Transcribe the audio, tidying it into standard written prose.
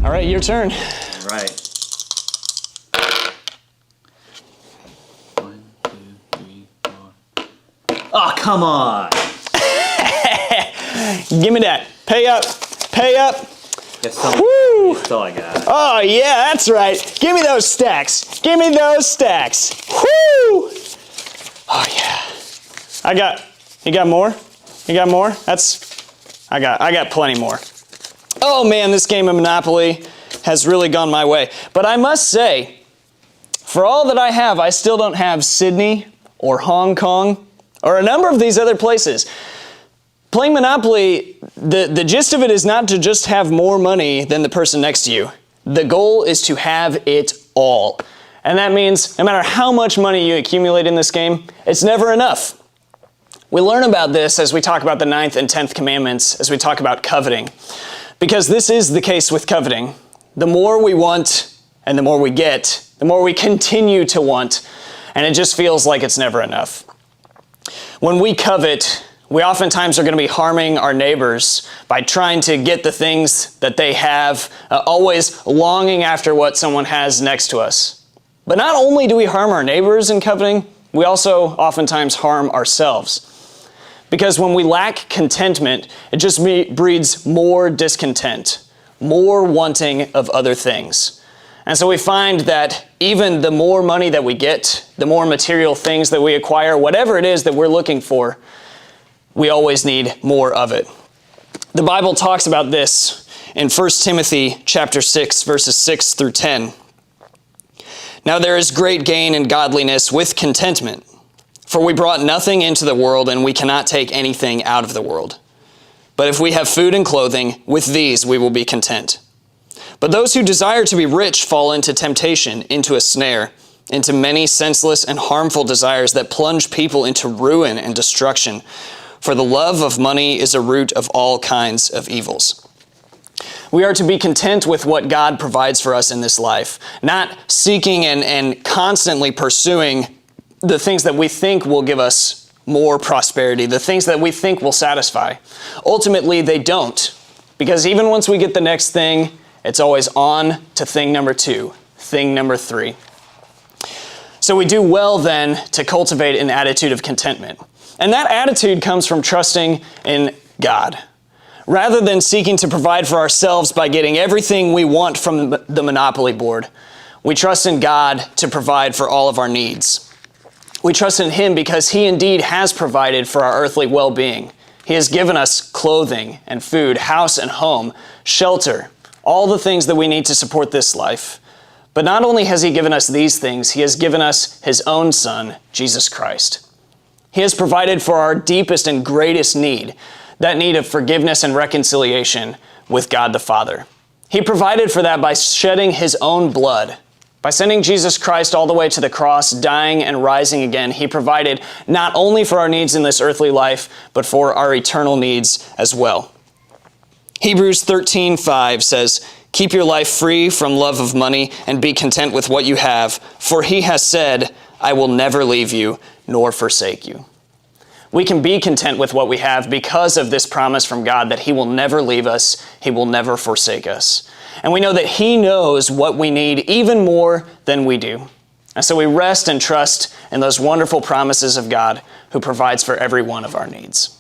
All right, your turn. All right. 1, 2, 3, 4. Oh, come on. Give me that. Pay up. Pay up. Woo! That's all I got. Oh, yeah, that's right. Give me those stacks. Give me those stacks. Woo! Oh, yeah. You got more? You got more? I got plenty more. Oh, man, this game of Monopoly has really gone my way. But I must say, for all that I have, I still don't have Sydney or Hong Kong or a number of these other places. Playing Monopoly, the gist of it is not to just have more money than the person next to you. The goal is to have it all. And that means no matter how much money you accumulate in this game, it's never enough. We learn about this as we talk about the 9th and 10th commandments, as we talk about coveting. Because this is the case with coveting. The more we want and the more we get, the more we continue to want, and it just feels like it's never enough. When we covet, we oftentimes are going to be harming our neighbors by trying to get the things that they have, always longing after what someone has next to us. But not only do we harm our neighbors in coveting, we also oftentimes harm ourselves. Because when we lack contentment, it just breeds more discontent, more wanting of other things. And so we find that even the more money that we get, the more material things that we acquire, whatever it is that we're looking for, we always need more of it. The Bible talks about this in 1 Timothy chapter 6, verses 6 through 10. Now there is great gain in godliness with contentment, for we brought nothing into the world, and we cannot take anything out of the world. But if we have food and clothing, with these we will be content. But those who desire to be rich fall into temptation, into a snare, into many senseless and harmful desires that plunge people into ruin and destruction. For the love of money is a root of all kinds of evils. We are to be content with what God provides for us in this life, not seeking and constantly pursuing the things that we think will give us more prosperity, the things that we think will satisfy. Ultimately, they don't, because even once we get the next thing, it's always on to thing number 2, thing number 3. So we do well then to cultivate an attitude of contentment. And that attitude comes from trusting in God. Rather than seeking to provide for ourselves by getting everything we want from the Monopoly board, we trust in God to provide for all of our needs. We trust in Him because He indeed has provided for our earthly well-being. He has given us clothing and food, house and home, shelter, all the things that we need to support this life. But not only has He given us these things, He has given us His own Son, Jesus Christ. He has provided for our deepest and greatest need, that need of forgiveness and reconciliation with God the Father. He provided for that by shedding His own blood. By sending Jesus Christ all the way to the cross, dying and rising again, He provided not only for our needs in this earthly life, but for our eternal needs as well. Hebrews 13:5 says, "Keep your life free from love of money and be content with what you have, for He has said, I will never leave you nor forsake you." We can be content with what we have because of this promise from God that He will never leave us, He will never forsake us. And we know that He knows what we need even more than we do. And so we rest and trust in those wonderful promises of God who provides for every one of our needs.